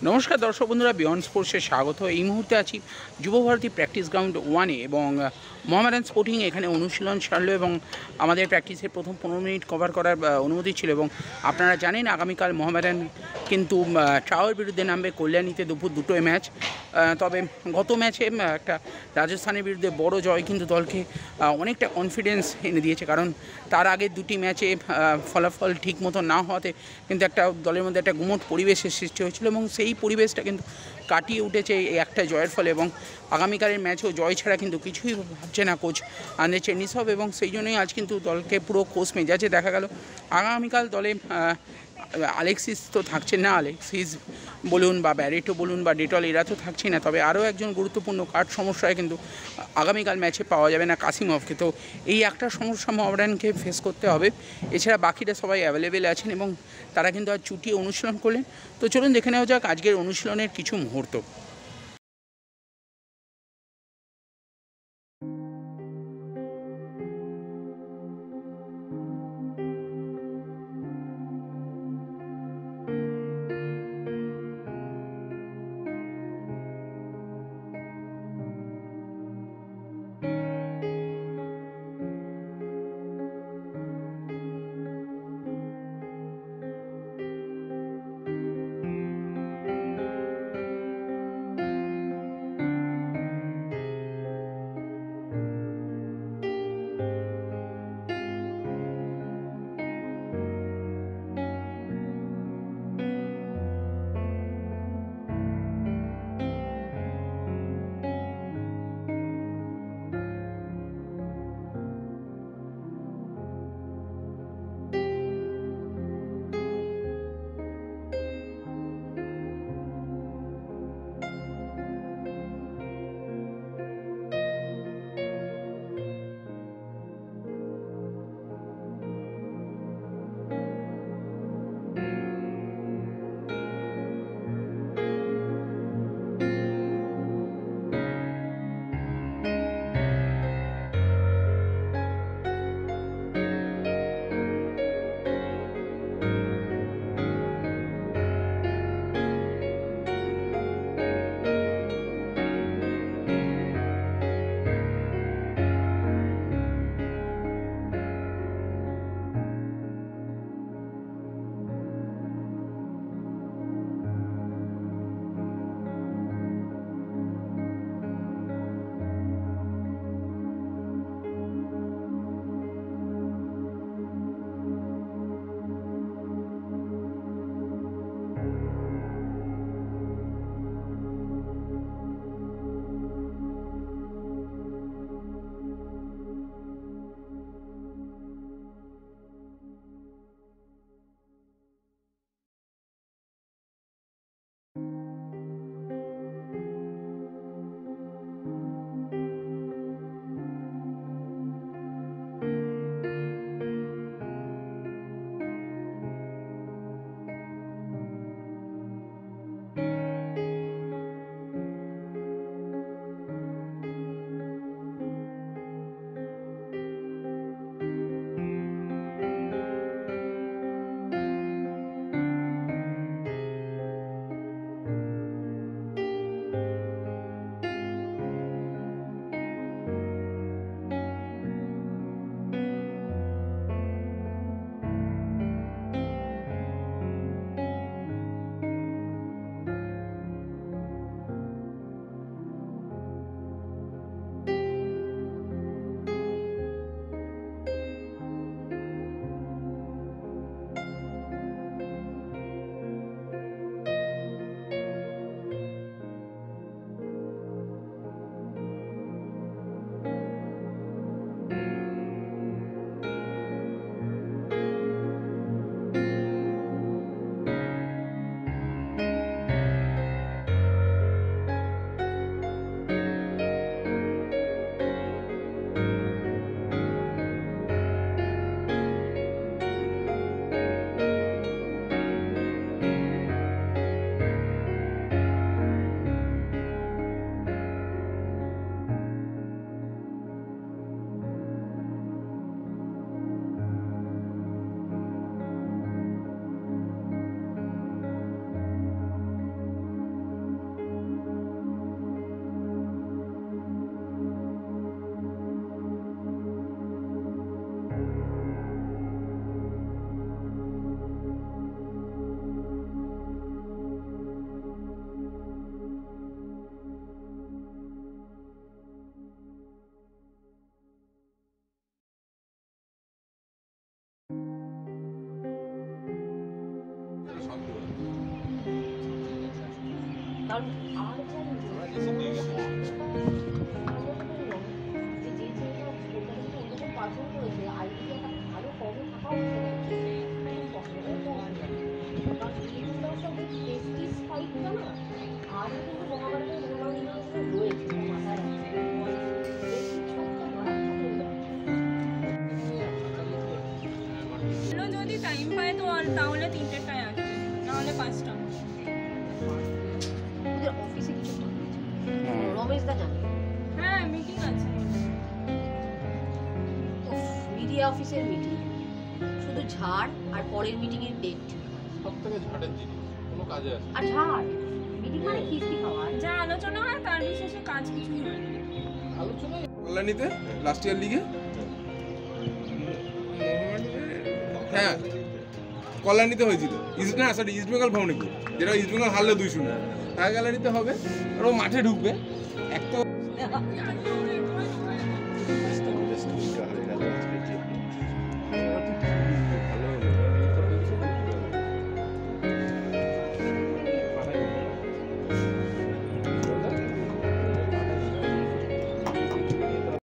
নমস্কার দর্শক বন্ধুরা, বিয়ন্ড স্পোর্টসে স্বাগত। এই মুহূর্তে আছি যুবভারতী প্র্যাকটিস গ্রাউন্ড 1-এ এবং মোহামেডান স্পোর্টিং এখানে অনুশীলন সারলো এবং আমাদের প্র্যাকটিসের প্রথম 15 মিনিট কভার করার অনুমতি ছিল। এবং আপনারা জানেন আগামীকাল মোহামেডান কিন্তু ট্রাওয়ের বিরুদ্ধে নামবে কল্যাণীতে দুপুর 2টোয় ম্যাচ। তবে গত ম্যাচে একটা রাজস্থানের বিরুদ্ধে বড় জয় কিন্তু দলকে অনেকটা কনফিডেন্স এনে দিয়েছে, কারণ তার আগে দুটি ম্যাচে ফলাফল ঠিক মতো না হওয়াতে কিন্তু একটা দলের মধ্যে একটা গুমোট পরিবেশের সৃষ্টি হয়েছিল এবং সেই পরিবেশটা কিন্তু কাটিয়ে উঠেছে এই একটা জয়ের ফলে। এবং আগামীকালের ম্যাচেও জয় ছাড়া কিন্তু কিছুই ভাবছে না কোচ আন্দ্রে চেনিসভ, এবং সেই জন্যই আজ কিন্তু দলকে পুরো খোশ মেজাজে দেখা গেল। আগামীকাল দলে আলেক্সিস তো থাকছেন না, আলেক্সিস বলুন বা ব্যারেটো বলুন বা ডেটল, এরা তো থাকছেই না। তবে আরও একজন গুরুত্বপূর্ণ কার্ড সমস্যায় কিন্তু আগামীকাল ম্যাচে পাওয়া যাবে না, কাসিমভকে। তো এই একটা সমস্যা মোহামেডানকে ফেস করতে হবে। এছাড়া বাকিরা সবাই অ্যাভেলেবেল আছেন এবং তারা কিন্তু আজ চুটিয়ে অনুশীলন করলেন। তো চলুন দেখে নেওয়া যাক আজকের অনুশীলনের কিছু মুহূর্ত। কারণ আর যে ছেলেটা পারফর্ম করেছে আইটি একটা ভালো কর্মে থাকা কারণ সব প্রেস্টিজ ফাইটটা না আরও কিন্তু মহাভারতের রয়েছে মাথায় যদি টাইম পায় তো তাহলে 3টেটায় আসবে, নাহলে 5টা। ওদের অফিসে কিছু রমেশ দা জানে? হ্যাঁ, মিটিং আছে। মিডিয়া অফিসের মিটিং, শুধু ঝাড় আর পরের মিটিং এর ডেট। সব থেকে ঝাড়ের জিনিস কোনো কাজে আসে আর ঝাড় মিটিং মানে খিস্তি খাওয়া, যা আলোচনা হয় তার বিশেষে কাজ কিছু হয় না। আলোচনা কল্যাণীতে লাস্ট ইয়ার লিগে, হ্যাঁ কল্যাণীতে হয়েছিল। ইস্ট না সরি ইস্ট বেঙ্গল ফাউন্ডেশন, যেটা ইস্ট বেঙ্গল হারলে 2-0 টাকা গ্যালারিতে হবে। আর ও মাঠে ঢুকবে, এক তো